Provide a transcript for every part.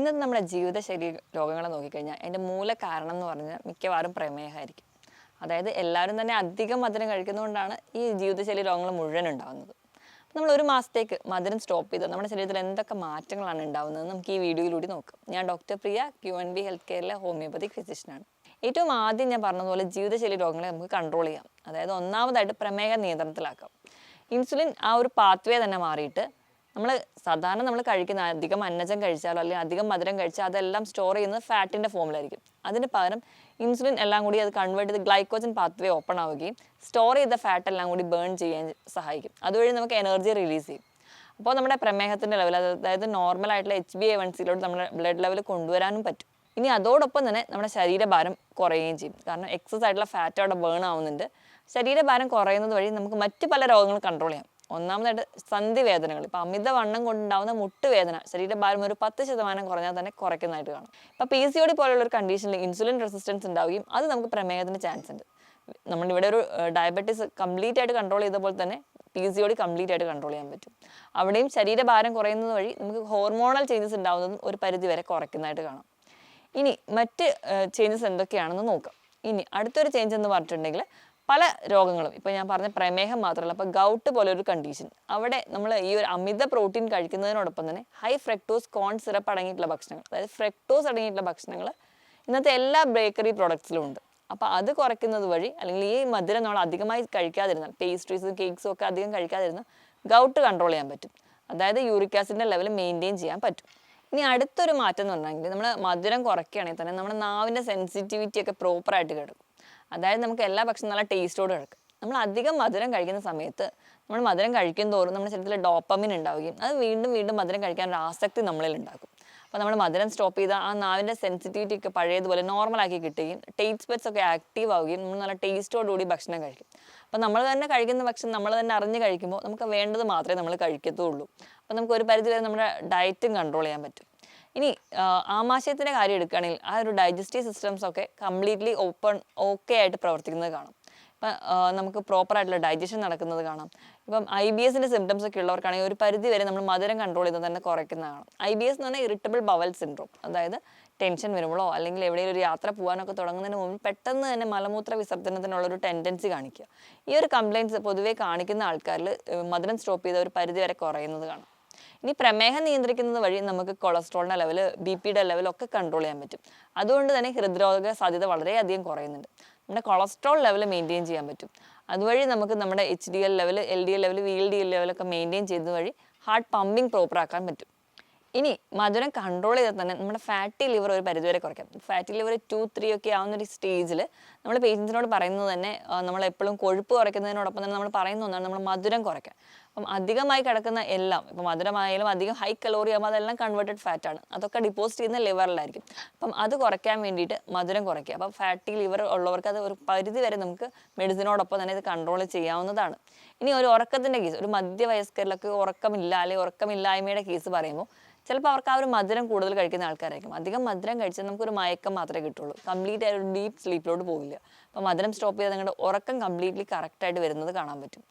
ഇന്നത്തെ നമ്മുടെ ജീവിതശൈലി രോഗങ്ങളെ നോക്കിക്കഴിഞ്ഞാൽ അതിൻ്റെ മൂല കാരണം എന്ന് പറഞ്ഞാൽ മിക്കവാറും പ്രമേഹമായിരിക്കും. അതായത് എല്ലാവരും തന്നെ അധികം മധുരം കഴിക്കുന്നതുകൊണ്ടാണ് ഈ ജീവിതശൈലി രോഗങ്ങൾ മുഴുവൻ ഉണ്ടാകുന്നത്. നമ്മൾ ഒരു മാസത്തേക്ക് മധുരം സ്റ്റോപ്പ് ചെയ്ത് നമ്മുടെ ശരീരത്തിൽ എന്തൊക്കെ മാറ്റങ്ങളാണ് ഉണ്ടാകുന്നത് നമുക്ക് ഈ വീഡിയോയിലൂടെ നോക്കാം. ഞാൻ ഡോക്ടർ പ്രിയ, QNB ഹെൽത്ത് കെയറിലെ ഹോമിയോപ്പതിക് ഫിസിഷ്യനാണ്. ഏറ്റവും ആദ്യം ഞാൻ പറഞ്ഞതുപോലെ ജീവിതശൈലി രോഗങ്ങളെ നമുക്ക് കൺട്രോൾ ചെയ്യാം. അതായത് ഒന്നാമതായിട്ട് പ്രമേഹ നിയന്ത്രണത്തിലാക്കാം. ഇൻസുലിൻ ആ ഒരു പാത്വേ തന്നെ മാറിയിട്ട് നമ്മൾ കഴിക്കുന്ന അധികം അന്നജം കഴിച്ചാലോ അല്ലെങ്കിൽ അധികം മധുരം കഴിച്ചാൽ അതെല്ലാം സ്റ്റോർ ചെയ്യുന്നത് ഫാറ്റിൻ്റെ ഫോമിലായിരിക്കും. അതിന് പകരം ഇൻസുലിൻ എല്ലാം കൂടി അത് കൺവേർട്ട് ചെയ്ത് ഗ്ലൈക്കോജൻ പാത്വേ ഓപ്പൺ ആവുകയും സ്റ്റോർ ചെയ്ത ഫാറ്റ് എല്ലാം കൂടി ബേൺ ചെയ്യാൻ സഹായിക്കും. അതുവഴി നമുക്ക് എനർജി റിലീസ് ചെയ്യും. അപ്പോൾ നമ്മുടെ പ്രമേഹത്തിൻ്റെ ലെവൽ, അതായത് നോർമൽ ആയിട്ടുള്ള HbA1c നമ്മുടെ ബ്ലഡ് ലെവൽ കൊണ്ടുവരാനും പറ്റും. ഇനി അതോടൊപ്പം തന്നെ നമ്മുടെ ശരീരഭാരം കുറയുകയും ചെയ്യും. കാരണം എക്സസ് ആയിട്ടുള്ള ഫാറ്റ് അവിടെ ബേൺ ആവുന്നുണ്ട്. ശരീരഭാരം കുറയുന്നത് വഴി നമുക്ക് മറ്റ് പല രോഗങ്ങളും കൺട്രോൾ ചെയ്യാം. ഒന്നാമതായിട്ട് സന്ധിവേദനകൾ. ഇപ്പോൾ അമിതവണ്ണം കൊണ്ടുണ്ടാവുന്ന മുട്ടുവേദന ശരീരഭാരം ഒരു 10% കുറഞ്ഞാൽ തന്നെ കുറയ്ക്കുന്നതായിട്ട് കാണും. ഇപ്പോൾ PCOD പോലുള്ള ഒരു കണ്ടീഷനിൽ ഇൻസുലിൻ റെസിസ്റ്റൻസ് ഉണ്ടാവുകയും അത് നമുക്ക് പ്രമേഹത്തിന് ചാൻസ് ഉണ്ട്. നമ്മളിവിടെ ഒരു ഡയബറ്റീസ് കംപ്ലീറ്റ് ആയിട്ട് കൺട്രോൾ ചെയ്ത പോലെ തന്നെ PCOD കംപ്ലീറ്റ് ആയിട്ട് കൺട്രോൾ ചെയ്യാൻ പറ്റും. അവിടെയും ശരീരഭാരം കുറയുന്നത് വഴി നമുക്ക് ഹോർമോണൽ ചേഞ്ചസ് ഉണ്ടാവുന്നതും ഒരു പരിധി വരെ കുറയ്ക്കുന്നതായിട്ട് കാണാം. ഇനി മറ്റ് ചേഞ്ചസ് എന്തൊക്കെയാണെന്ന് നോക്കാം. ഇനി അടുത്തൊരു ചേഞ്ച് എന്ന് പറഞ്ഞിട്ടുണ്ടെങ്കിൽ പല രോഗങ്ങളും, ഇപ്പോൾ ഞാൻ പറഞ്ഞ പ്രമേഹം മാത്രമല്ല, ഇപ്പോൾ ഗൗട്ട് പോലെ ഒരു കണ്ടീഷൻ, അവിടെ നമ്മൾ ഈ ഒരു അമിത പ്രോട്ടീൻ കഴിക്കുന്നതിനോടൊപ്പം തന്നെ ഹൈ ഫ്രക്ടോസ് കോൺ സിറപ്പ് അടങ്ങിയിട്ടുള്ള ഭക്ഷണങ്ങൾ, അതായത് ഫ്രക്ടോസ് അടങ്ങിയിട്ടുള്ള ഭക്ഷണങ്ങൾ ഇന്നത്തെ എല്ലാ ബേക്കറി പ്രോഡക്ട്സിലും ഉണ്ട്. അപ്പോൾ അത് കുറയ്ക്കുന്നത് വഴി, അല്ലെങ്കിൽ ഈ മധുരം നമ്മൾ അധികമായി കഴിക്കാതിരുന്നാൽ, പേസ്ട്രീസും കേക്ക്സും ഒക്കെ അധികം കഴിക്കാതിരുന്നാൽ ഗൗട്ട് കൺട്രോൾ ചെയ്യാൻ പറ്റും. അതായത് യൂറിക് ആസിഡിൻ്റെ ലെവൽ മെയിൻറ്റെയിൻ ചെയ്യാൻ പറ്റും. ഇനി അടുത്തൊരു മാറ്റം എന്ന് പറഞ്ഞെങ്കിൽ നമ്മൾ മധുരം കുറയ്ക്കുകയാണെങ്കിൽ തന്നെ നമ്മുടെ നാവിൻ്റെ സെൻസിറ്റിവിറ്റി ഒക്കെ പ്രോപ്പറായിട്ട് കിടക്കും. അതായത് നമുക്ക് എല്ലാ ഭക്ഷണം നല്ല ടേസ്റ്റോട് കിടക്കും. നമ്മൾ അധികം മധുരം കഴിക്കുന്ന സമയത്ത് നമ്മൾ മധുരം കഴിക്കും തോറും നമ്മുടെ ശരീരത്തിൽ ഡോപ്പമിൻ ഉണ്ടാവുകയും അത് വീണ്ടും വീണ്ടും മധുരം കഴിക്കാനൊരു ആസക്തി നമ്മളിൽ ഉണ്ടാക്കും. അപ്പോൾ നമ്മൾ മധുരം സ്റ്റോപ്പ് ചെയ്താൽ ആ നാവിൻ്റെ സെൻസിറ്റിവിറ്റി ഒക്കെ പഴയതുപോലെ നോർമലാക്കി കിട്ടുകയും ടേസ്റ്റ് ബഡ്സ് ഒക്കെ ആക്റ്റീവ് ആവുകയും നമ്മൾ നല്ല ടേസ്റ്റോടുകൂടി ഭക്ഷണം കഴിക്കും. അപ്പോൾ നമ്മൾ തന്നെ കഴിക്കുന്ന ഭക്ഷണം നമ്മൾ തന്നെ അറിഞ്ഞ് കഴിക്കുമ്പോൾ നമുക്ക് വേണ്ടത് മാത്രമേ നമ്മൾ കഴിക്കത്തുള്ളൂ. അപ്പോൾ നമുക്ക് ഒരു പരിധി വരെ നമ്മുടെ ഡയറ്റും കൺട്രോൾ ചെയ്യാൻ പറ്റും. ഇനി ആമാശയത്തിൻ്റെ കാര്യം എടുക്കുകയാണെങ്കിൽ ആ ഒരു ഡൈജസ്റ്റീവ് സിസ്റ്റംസ് ഒക്കെ കംപ്ലീറ്റ്ലി ഓക്കെ ആയിട്ട് പ്രവർത്തിക്കുന്നത് കാണാം. ഇപ്പം നമുക്ക് പ്രോപ്പറായിട്ടുള്ള ഡൈജഷൻ നടക്കുന്നത് കാണാം. ഇപ്പം IBSൻ്റെ സിംറ്റംസ് ഒക്കെ ഉള്ളവർക്കാണെങ്കിൽ ഒരു പരിധി വരെ നമ്മൾ മധുരം കൺട്രോൾ ചെയ്ത് തന്നെ കുറയ്ക്കുന്നത് കാണാം. IBS എന്ന് പറഞ്ഞാൽ ഇറിറ്റബിൾ ബവൽ സിൻഡ്രോം. അതായത് ടെൻഷൻ വരുമ്പോഴോ അല്ലെങ്കിൽ എവിടെയെങ്കിലും ഒരു യാത്ര പോകാനൊക്കെ തുടങ്ങുന്നതിന് മുമ്പ് പെട്ടെന്ന് തന്നെ മലമൂത്ര വിസർജനത്തിനുള്ളൊരു ടെൻഡൻസി കാണിക്കുക. ഈ ഒരു കംപ്ലയിൻറ്റ്സ് പൊതുവേ കാണിക്കുന്ന ആൾക്കാരിൽ മധുരം സ്റ്റോപ്പ് ചെയ്ത ഒരു പരിധി വരെ കുറയുന്നത് കാണാം. ഇനി പ്രമേഹം നിയന്ത്രിക്കുന്നത് വഴി നമുക്ക് കൊളസ്ട്രോളിൻ്റെ ലെവൽ, BPയുടെ ലെവലൊക്കെ കൺട്രോൾ ചെയ്യാൻ പറ്റും. അതുകൊണ്ട് തന്നെ ഹൃദ്രോഗ സാധ്യത വളരെയധികം കുറയുന്നുണ്ട്. നമ്മുടെ കൊളസ്ട്രോൾ ലെവൽ മെയിൻറ്റെയിൻ ചെയ്യാൻ പറ്റും. അതുവഴി നമുക്ക് നമ്മുടെ HDL level, LDL level, VLDL ലെവലൊക്കെ മെയിൻറ്റെയിൻ ചെയ്യുന്നത് വഴി ഹാർട്ട് പമ്പിങ് പ്രോപ്പറാക്കാൻ പറ്റും. ഇനി മധുരം കൺട്രോൾ ചെയ്താൽ തന്നെ നമ്മുടെ ഫാറ്റി ലിവർ ഒരു പരിധിവരെ കുറയ്ക്കാം. ഫാറ്റി ലിവർ 2-3 ഒക്കെ ആവുന്നൊരു സ്റ്റേജിൽ നമ്മൾ പേഷ്യൻസിനോട് പറയുന്നത് തന്നെ നമ്മളെപ്പോഴും കൊഴുപ്പ് കുറയ്ക്കുന്നതിനോടൊപ്പം തന്നെ നമ്മൾ പറയുന്ന ഒന്നാണ് നമ്മൾ മധുരം കുറയ്ക്കാൻ. അപ്പം അധികമായി കിടക്കുന്ന എല്ലാം, ഇപ്പം മധുരമായാലും അധികം ഹൈ കലോറി ആകുമ്പോൾ അതെല്ലാം കൺവേർട്ടഡ് ഫാറ്റാണ്. അതൊക്കെ ഡിപ്പോസിറ്റ് ചെയ്യുന്ന ലിവറിലായിരിക്കും. അപ്പം അത് കുറയ്ക്കാൻ വേണ്ടിയിട്ട് മധുരം കുറയ്ക്കുക. അപ്പം ഫാറ്റി ലിവർ ഉള്ളവർക്ക് അത് ഒരു പരിധി വരെ നമുക്ക് മെഡിസിനോടൊപ്പം തന്നെ ഇത് കൺട്രോൾ ചെയ്യാവുന്നതാണ്. ഇനി ഒരു ഉറക്കത്തിൻ്റെ കേസ്, ഒരു മധ്യവയസ്കരിലൊക്കെ ഉറക്കമില്ല അല്ലെങ്കിൽ ഉറക്കമില്ലായ്മയുടെ കേസ് പറയുമ്പോൾ ചിലപ്പോൾ അവർക്ക് ആ ഒരു മധുരം കൂടുതൽ കഴിക്കുന്ന ആൾക്കാരായിരിക്കും. അധികം മധുരം കഴിച്ചാൽ നമുക്കൊരു മയക്കം മാത്രമേ കിട്ടുള്ളൂ. കംപ്ലീറ്റ് ആയിട്ട് ഒരു ഡീപ്പ് സ്ലീപ്പിലോട്ട് പോവില്ല. അപ്പോൾ മധുരം സ്റ്റോപ്പ് ചെയ്താൽ നിങ്ങളുടെ ഉറക്കം കംപ്ലീറ്റ്ലി കറക്റ്റായിട്ട് വരുന്നത് കാണാൻ പറ്റും.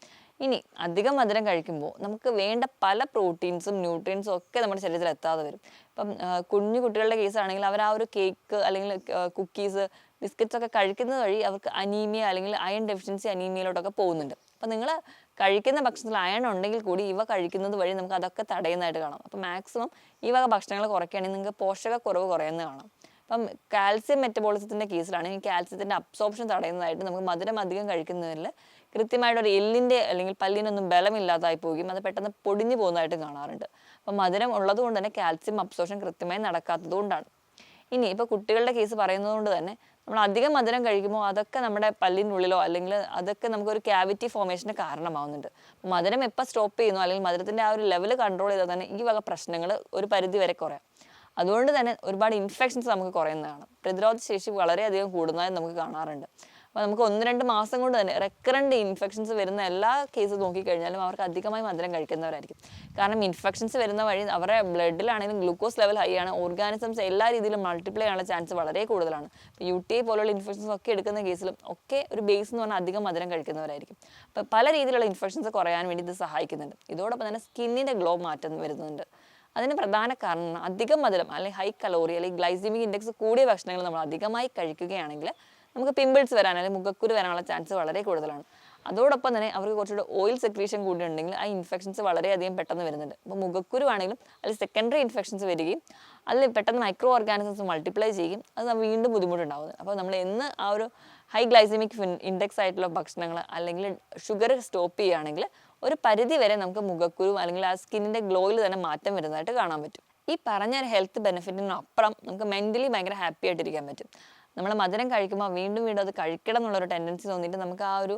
ഇനി അധികം മധുരം കഴിക്കുമ്പോൾ നമുക്ക് വേണ്ട പല പ്രോട്ടീൻസും ന്യൂട്രിയൻസും ഒക്കെ നമ്മുടെ ശരീരത്തിൽ എത്താതെ വരും. ഇപ്പം കുഞ്ഞു കുട്ടികളുടെ കേസാണെങ്കിൽ അവർ ആ ഒരു കേക്ക് അല്ലെങ്കിൽ കുക്കീസ്, ബിസ്ക്കറ്റ്സ് ഒക്കെ കഴിക്കുന്നത് വഴി അവർക്ക് അനീമിയ അല്ലെങ്കിൽ അയൺ ഡെഫിഷ്യൻസി അനീമിയയിലോട്ടൊക്കെ പോകുന്നുണ്ട്. അപ്പം നിങ്ങൾ കഴിക്കുന്ന ഭക്ഷണത്തിൽ അയൺ ഉണ്ടെങ്കിൽ കൂടി ഇവ കഴിക്കുന്നത് വഴി നമുക്ക് അതൊക്കെ തടയുന്നതായിട്ട് കാണാം. അപ്പം മാക്സിമം ഈ വക ഭക്ഷണങ്ങൾ കുറയ്ക്കുകയാണെങ്കിൽ നിങ്ങൾക്ക് പോഷകക്കുറവ് കുറയുന്നത് കാണാം. അപ്പം കാൽസ്യം മെറ്റബോളിസത്തിൻ്റെ കേസിലാണെങ്കിൽ കാൽസ്യത്തിൻ്റെ അബ്സോർപ്ഷൻ തടയുന്നതായിട്ട് നമുക്ക് മധുരം അധികം കഴിക്കുന്നതിൽ കൃത്യമായിട്ടൊരു എല്ലിൻ്റെ അല്ലെങ്കിൽ പല്ലിനൊന്നും ബലമില്ലാതായി പോവുകയും അത് പെട്ടെന്ന് പൊടിഞ്ഞു പോകുന്നതായിട്ടും കാണാറുണ്ട്. അപ്പം മധുരം ഉള്ളതുകൊണ്ട് തന്നെ കാൽസ്യം അബ്സോർപ്ഷൻ കൃത്യമായി നടക്കാത്തത് കൊണ്ടാണ്. ഇനി ഇപ്പോൾ കുട്ടികളുടെ കേസ് പറയുന്നത് കൊണ്ട് തന്നെ നമ്മൾ അധികം മധുരം കഴിക്കുമ്പോൾ അതൊക്കെ നമ്മുടെ പല്ലിനുള്ളിലോ അല്ലെങ്കിൽ അതൊക്കെ നമുക്കൊരു ക്യാവിറ്റി ഫോർമേഷന് കാരണമാവുന്നുണ്ട്. മധുരം എപ്പോൾ സ്റ്റോപ്പ് ചെയ്യുന്നു അല്ലെങ്കിൽ മധുരത്തിൻ്റെ ആ ഒരു ലെവൽ കൺട്രോൾ ചെയ്താൽ തന്നെ ഈ വക പ്രശ്നങ്ങൾ ഒരു പരിധി വരെ കുറയാം. അതുകൊണ്ട് തന്നെ ഒരുപാട് ഇൻഫെക്ഷൻസ് നമുക്ക് കുറയുന്നതാണ്. പ്രതിരോധ ശേഷി വളരെയധികം കൂടുന്നതായി നമുക്ക് കാണാറുണ്ട്. അപ്പോൾ നമുക്ക് 1-2 മാസം കൊണ്ട് തന്നെ റെക്കറൻറ്റ് ഇൻഫെക്ഷൻസ് വരുന്ന എല്ലാ കേസ് നോക്കിക്കഴിഞ്ഞാലും അവർക്ക് അധികമായി മധുരം കഴിക്കുന്നവരായിരിക്കും. കാരണം ഇൻഫെക്ഷൻസ് വരുന്ന വഴി അവരുടെ ബ്ലഡിലാണെങ്കിലും ഗ്ലൂക്കോസ് ലെവൽ ഹൈ ആണ്. ഓർഗാനിസംസ് എല്ലാ രീതിയിലും മൾട്ടിപ്ലൈ ചെയ്യാനുള്ള ചാൻസ് വളരെ കൂടുതലാണ്. ഇപ്പോൾ UTI പോലുള്ള ഇൻഫെക്ഷൻസ് ഒക്കെ എടുക്കുന്ന കേസിലും ഒക്കെ ഒരു ബേസ് എന്ന് പറഞ്ഞാൽ അധികം മധുരം കഴിക്കുന്നവരായിരിക്കും. അപ്പോൾ പല രീതിയിലുള്ള ഇൻഫെക്ഷൻസ് കുറയാൻ വേണ്ടി ഇത് സഹായിക്കുന്നുണ്ട്. ഇതോടൊപ്പം തന്നെ സ്കിന്നിൻ്റെ ഗ്ലോ മാറ്റം വരുന്നുണ്ട്. അതിന് പ്രധാന കാരണം അധികം മധുരം അല്ലെങ്കിൽ ഹൈ കലോറി അല്ലെങ്കിൽ ഗ്ലൈസിമിക് ഇൻഡെക്സ് കൂടിയ ഭക്ഷണങ്ങൾ നമ്മൾ അധികമായി കഴിക്കുകയാണെങ്കിൽ നമുക്ക് പിമ്പിൾസ് വരാൻ അല്ലെങ്കിൽ മുഖക്കുരു വരാനുള്ള ചാൻസ് വളരെ കൂടുതലാണ്. അതോടൊപ്പം തന്നെ അവർക്ക് കുറച്ചുകൂടെ ഓയിൽ സെക്രീഷൻ കൂടി ഉണ്ടെങ്കിൽ ആ ഇൻഫെക്ഷൻസ് വളരെയധികം പെട്ടെന്ന് വരുന്നുണ്ട്. അപ്പോൾ മുഖക്കുരു ആണെങ്കിലും അതിൽ സെക്കൻഡറി ഇൻഫെക്ഷൻസ് വരികയും അതിൽ പെട്ടെന്ന് മൈക്രോ ഓർഗാനിസംസ് മൾട്ടിപ്ലൈ ചെയ്യും, അത് വീണ്ടും ബുദ്ധിമുട്ടുണ്ടാകുന്നത്. അപ്പോൾ നമ്മൾ എന്ന് ആ ഒരു ഹൈ ഗ്ലൈസിമിക് ഇൻഡെക്സ് ആയിട്ടുള്ള ഭക്ഷണങ്ങൾ അല്ലെങ്കിൽ ഷുഗർ സ്റ്റോപ്പ് ചെയ്യുകയാണെങ്കിൽ ഒരു പരിധി വരെ നമുക്ക് മുഖക്കുരു അല്ലെങ്കിൽ ആ സ്കിന്നിൻ്റെ ഗ്ലോയിൽ തന്നെ മാറ്റം വരുന്നതായിട്ട് കാണാൻ പറ്റും. ഈ പറഞ്ഞ ഒരു ഹെൽത്ത് ബെനിഫിറ്റിനപ്പുറം നമുക്ക് മെൻ്റലി ഭയങ്കര ഹാപ്പി ആയിട്ടിരിക്കാൻ പറ്റും. നമ്മൾ മധുരം കഴിക്കുമ്പോൾ വീണ്ടും വീണ്ടും അത് കഴിക്കണം എന്നുള്ളൊരു ടെൻഡൻസി തോന്നിയിട്ട് നമുക്ക് ആ ഒരു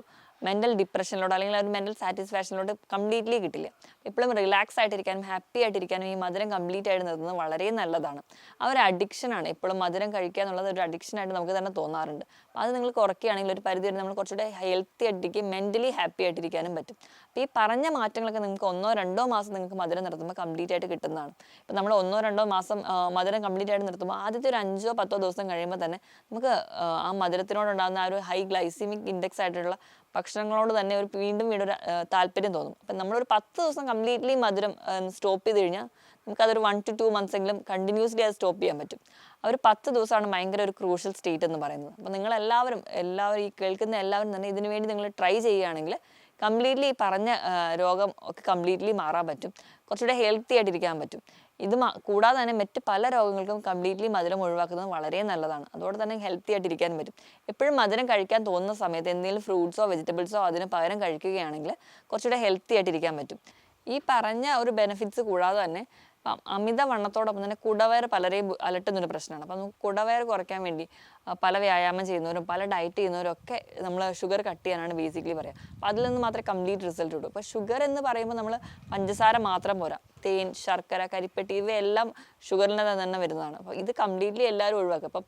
മെൻ്റൽ ഡിപ്രഷനിലോട്ട് അല്ലെങ്കിൽ ആ ഒരു മെൻ്റൽ സാറ്റിസ്ഫാക്ഷനിലോട്ട് കംപ്ലീറ്റ്ലി കിട്ടില്ല. എപ്പോഴും റിലാക്സ് ആയിട്ടിരിക്കാനും ഹാപ്പി ആയിട്ടിരിക്കാനും ഈ മധുരം കംപ്ലീറ്റ് ആയിട്ട് നിർത്തുന്നത് വളരെ നല്ലതാണ്. ആ ഒരു അഡിക്ഷനാണ്, എപ്പോഴും മധുരം കഴിക്കുക എന്നുള്ളത് ഒരു അഡിക്ഷനായിട്ട് നമുക്ക് തന്നെ തോന്നാറുണ്ട്. അപ്പോൾ അത് നിങ്ങൾ കുറയ്ക്കുകയാണെങ്കിൽ ഒരു പരിധി വരെ നമ്മൾ കുറച്ചുകൂടെ ഹെൽത്തി ആയിട്ടിരിക്കുകയും മെൻ്റലി ഹാപ്പി ആയിട്ടിരിക്കാനും പറ്റും. അപ്പോൾ ഈ പറഞ്ഞ മാറ്റങ്ങളൊക്കെ നിങ്ങൾക്ക് 1-2 മാസം നിങ്ങൾക്ക് മധുരം നിർത്തുമ്പോൾ കംപ്ലീറ്റ് ആയിട്ട് കിട്ടുന്നതാണ്. ഇപ്പോൾ നമ്മൾ 1-2 മാസം മധുരം കംപ്ലീറ്റ് ആയിട്ട് നിർത്തുമ്പോൾ ആദ്യത്തെ ഒരു 5-10 ദിവസം കഴിയുമ്പോൾ തന്നെ നമുക്ക് ആ മധുരത്തിനോടുണ്ടാകുന്ന ആ ഒരു ഹൈ ഗ്ലൈസിമിക് ഇൻഡെക്സ് ആയിട്ടുള്ള ഭക്ഷണങ്ങളോട് തന്നെ ഒരു വീണ്ടും വീണ്ടും ഒരു താല്പര്യം തോന്നും. അപ്പം നമ്മളൊരു 10 ദിവസം കംപ്ലീറ്റ്ലി മധുരം സ്റ്റോപ്പ് ചെയ്ത് കഴിഞ്ഞാൽ നമുക്കതൊരു 1 to 2 months എങ്കിലും കണ്ടിന്യൂസ്ലി അത് സ്റ്റോപ്പ് ചെയ്യാൻ പറ്റും. ആ ഒരു 10 ദിവസമാണ് ഭയങ്കര ഒരു ക്രൂഷ്യൽ സ്റ്റേറ്റ് എന്ന് പറയുന്നത്. അപ്പോൾ നിങ്ങളെല്ലാവരും ഈ കേൾക്കുന്ന എല്ലാവരും തന്നെ ഇതിനു വേണ്ടി നിങ്ങൾ ട്രൈ ചെയ്യുകയാണെങ്കിൽ കംപ്ലീറ്റ്ലി ഈ പറഞ്ഞ രോഗം ഒക്കെ കംപ്ലീറ്റ്ലി മാറാൻ പറ്റും, കുറച്ചുകൂടെ ഹെൽത്തി ആയിട്ടിരിക്കാൻ പറ്റും. ഇത് കൂടാതെ തന്നെ മറ്റ് പല രോഗങ്ങൾക്കും കംപ്ലീറ്റ്ലി മധുരം ഒഴിവാക്കുന്നത് വളരെ നല്ലതാണ്. അതോടെ തന്നെ ഹെൽത്തി ആയിട്ടിരിക്കാൻ പറ്റും. എപ്പോഴും മധുരം കഴിക്കാൻ തോന്നുന്ന സമയത്ത് എന്തെങ്കിലും ഫ്രൂട്ട്സോ വെജിറ്റബിൾസോ അതിന് പകരം കഴിക്കുകയാണെങ്കിൽ കുറച്ചുകൂടെ ഹെൽത്തി ആയിട്ടിരിക്കാൻ പറ്റും. ഈ പറഞ്ഞ ഒരു ബെനിഫിറ്റ്സ് കൂടാതെ തന്നെ അമിതവണ്ണത്തോടൊപ്പം തന്നെ കുടവയർ പലരെയും അലട്ടുന്നൊരു പ്രശ്നമാണ്. അപ്പം നമുക്ക് കുടവയർ കുറയ്ക്കാൻ വേണ്ടി പല വ്യായാമം ചെയ്യുന്നവരും പല ഡയറ്റ് ചെയ്യുന്നവരും ഒക്കെ നമ്മൾ ഷുഗർ കട്ട് ചെയ്യാനാണ് ബേസിക്കലി പറയുക. അപ്പോൾ അതിൽ നിന്ന് മാത്രമേ കംപ്ലീറ്റ് റിസൾട്ട് കിട്ടൂ. അപ്പോൾ ഷുഗർ എന്ന് പറയുമ്പോൾ നമ്മൾ പഞ്ചസാര മാത്രം പോരാ, തേൻ, ശർക്കര, കരിപ്പെട്ടി ഇവയെല്ലാം ഷുഗറിൻ്റെ തന്നെ വരുന്നതാണ്. അപ്പോൾ ഇത് കംപ്ലീറ്റ്ലി എല്ലാവരും ഒഴിവാക്കുക. അപ്പം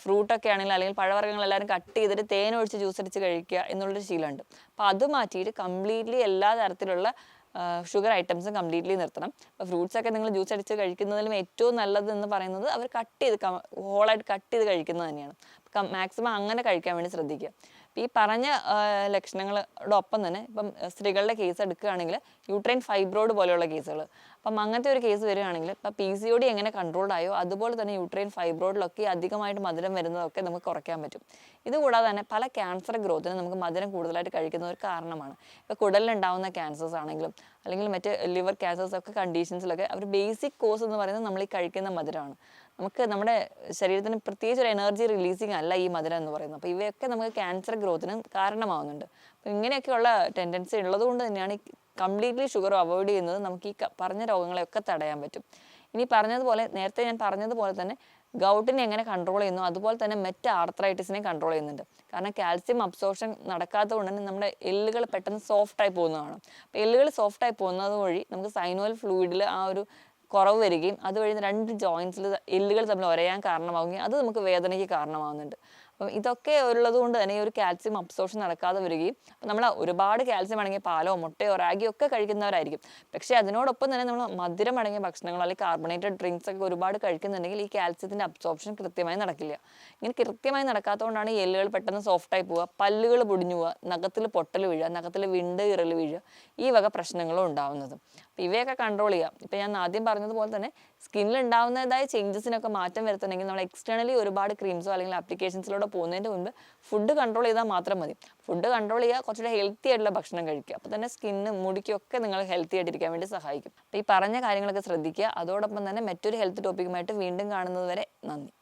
ഫ്രൂട്ടൊക്കെ ആണെങ്കിൽ അല്ലെങ്കിൽ പഴവർഗ്ഗങ്ങൾ എല്ലാവരും കട്ട് ചെയ്തിട്ട് തേൻ ഒഴിച്ച് ജ്യൂസ് അടിച്ച് കഴിക്കുക എന്നുള്ളൊരു ശീലമുണ്ട്. അപ്പോൾ അത് മാറ്റിയിട്ട് കംപ്ലീറ്റ്ലി എല്ലാ തരത്തിലുള്ള ഷുഗർ ഐറ്റംസും കംപ്ലീറ്റ്ലി നിർത്തണം. അപ്പോൾ ഫ്രൂട്ട്സൊക്കെ നിങ്ങൾ ജ്യൂസ് അടിച്ച് കഴിക്കുന്നതിലും ഏറ്റവും നല്ലത് എന്ന് പറയുന്നത് അവർ ഹോളായിട്ട് കട്ട് ചെയ്ത് കഴിക്കുന്നത് തന്നെയാണ്. മാക്സിമം അങ്ങനെ കഴിക്കാൻ വേണ്ടി ശ്രദ്ധിക്കുക. ഈ പറഞ്ഞ ലക്ഷണങ്ങളോടൊപ്പം തന്നെ ഇപ്പം സ്ത്രീകളുടെ കേസ് എടുക്കുകയാണെങ്കിൽ യൂട്രൈൻ ഫൈബ്രോയിഡ് പോലെയുള്ള കേസുകൾ, അപ്പം അങ്ങനത്തെ ഒരു കേസ് വരികയാണെങ്കിൽ ഇപ്പം PCOD എങ്ങനെ കൺട്രോൾഡ് ആയോ അതുപോലെ തന്നെ യൂട്രൈൻ ഫൈബ്രോയിഡിലൊക്കെ അധികമായിട്ട് മധുരം വരുന്നതൊക്കെ നമുക്ക് കുറയ്ക്കാൻ പറ്റും. ഇതുകൂടാതെ തന്നെ പല ക്യാൻസർ ഗ്രോത്തിന് നമുക്ക് മധുരം കൂടുതലായിട്ട് കഴിക്കുന്ന ഒരു കാരണമാണ്. ഇപ്പോൾ കുടലിലുണ്ടാകുന്ന ക്യാൻസേഴ്സ് ആണെങ്കിലും അല്ലെങ്കിൽ മറ്റ് ലിവർ ക്യാൻസേഴ്സ് ഒക്കെ കണ്ടീഷൻസിലൊക്കെ അവർ ബേസിക് കോസ് എന്ന് പറയുന്നത് നമ്മൾ ഈ കഴിക്കുന്ന മധുരമാണ്. നമുക്ക് നമ്മുടെ ശരീരത്തിന് പ്രത്യേകിച്ച് ഒരു എനർജി റിലീസിങ് അല്ല ഈ മധുരം എന്ന് പറയുന്നത്. അപ്പോൾ ഇവയൊക്കെ നമുക്ക് ക്യാൻസർ ഗ്രോത്തിന് കാരണമാവുന്നുണ്ട്. അപ്പോൾ ഇങ്ങനെയൊക്കെയുള്ള ടെൻഡൻസി ഉള്ളതുകൊണ്ട് തന്നെയാണ് ഈ കംപ്ലീറ്റ്ലി ഷുഗർ അവോയ്ഡ് ചെയ്യുന്നത് നമുക്ക് ഈ പറഞ്ഞ രോഗങ്ങളെയൊക്കെ തടയാൻ പറ്റും. ഇനി നേരത്തെ ഞാൻ പറഞ്ഞതുപോലെ തന്നെ ഗൗട്ടിനെ എങ്ങനെ കൺട്രോൾ ചെയ്യുന്നു അതുപോലെ തന്നെ മറ്റ് ആർത്രൈറ്റിസിനെ കൺട്രോൾ ചെയ്യുന്നുണ്ട്. കാരണം കാൽസ്യം അബ്സോർപ്ഷൻ നടക്കാത്തത് കൊണ്ട് തന്നെ നമ്മുടെ എല്ലുകൾ പെട്ടെന്ന് സോഫ്റ്റായി പോകുന്നതാണ്. അപ്പോൾ എല്ലുകൾ സോഫ്റ്റായി പോകുന്നത് വഴി നമുക്ക് സൈനോൽ ഫ്ലൂയിഡിൽ ആ ഒരു കുറവ് വരികയും അതുവഴി 2 ജോയിൻസിൽ എല്ലുകൾ തമ്മിൽ ഉരയാൻ കാരണമാവുകയും അത് നമുക്ക് വേദനയ്ക്ക് കാരണമാവുന്നുണ്ട്. അപ്പം ഇതൊക്കെ ഉള്ളത് കൊണ്ട് തന്നെ ഈ ഒരു കാൽസ്യം അബ്സോർപ്ഷൻ നടക്കാതെ വരികയും നമ്മൾ ഒരുപാട് കാൽസ്യം അടങ്ങിയ പാലോ മുട്ടയോ റാഗിയോ ഒക്കെ കഴിക്കുന്നവരായിരിക്കും. പക്ഷേ അതിനോടൊപ്പം തന്നെ നമ്മൾ മധുരം അടങ്ങിയ ഭക്ഷണങ്ങളോ അല്ലെങ്കിൽ കാർബണേറ്റഡ് ഡ്രിങ്ക്സ് ഒക്കെ ഒരുപാട് കഴിക്കുന്നുണ്ടെങ്കിൽ ഈ കാൽസ്യത്തിൻ്റെ അബ്സോർപ്ഷൻ കൃത്യമായി നടക്കില്ല. ഇങ്ങനെ കൃത്യമായി നടക്കാത്തതുകൊണ്ടാണ് ഈ എല്ലുകൾ പെട്ടെന്ന് സോഫ്റ്റായി പോവുക, പല്ലുകൾ പൊടിഞ്ഞു പോവുക, നഖത്തിൽ പൊട്ടൽ വീഴുക, നഖത്തിൽ വിണ്ട് ഇറൽ വീഴുക, ഈ വക പ്രശ്നങ്ങളും ഉണ്ടാവുന്നത്. അപ്പോൾ ഇവയൊക്കെ കൺട്രോൾ ചെയ്യുക. ഇപ്പം ഞാൻ ആദ്യം പറഞ്ഞതുപോലെ തന്നെ സ്കിന്നിൽ ഉണ്ടാവുന്നതായ ചേഞ്ചസിനൊക്കെ മാറ്റം വരുത്തണമെങ്കിൽ നമ്മൾ എക്സ്റ്റേണലി ഒരുപാട് ക്രീംസോ അല്ലെങ്കിൽ ആപ്ലിക്കേഷൻസിലൂടെ പോകുന്നതിന് മുൻപ് ഫുഡ് കൺട്രോൾ ചെയ്താൽ മാത്രം മതി. ഫുഡ് കൺട്രോൾ ചെയ്യുക, കുറച്ചുകൂടെ ഹെൽത്തി ആയിട്ടുള്ള ഭക്ഷണം കഴിക്കുക. അപ്പോൾ തന്നെ സ്കിന്നും മുടിക്കൊക്കെ നിങ്ങൾ ഹെൽത്തി ആയിട്ടിരിക്കാൻ വേണ്ടി സഹായിക്കും. അപ്പോൾ ഈ പറഞ്ഞ കാര്യങ്ങളൊക്കെ ശ്രദ്ധിക്കുക. അതോടൊപ്പം തന്നെ മറ്റൊരു ഹെൽത്ത് ടോപ്പിക്കുമായിട്ട് വീണ്ടും കാണുന്നത് വരെ നന്ദി.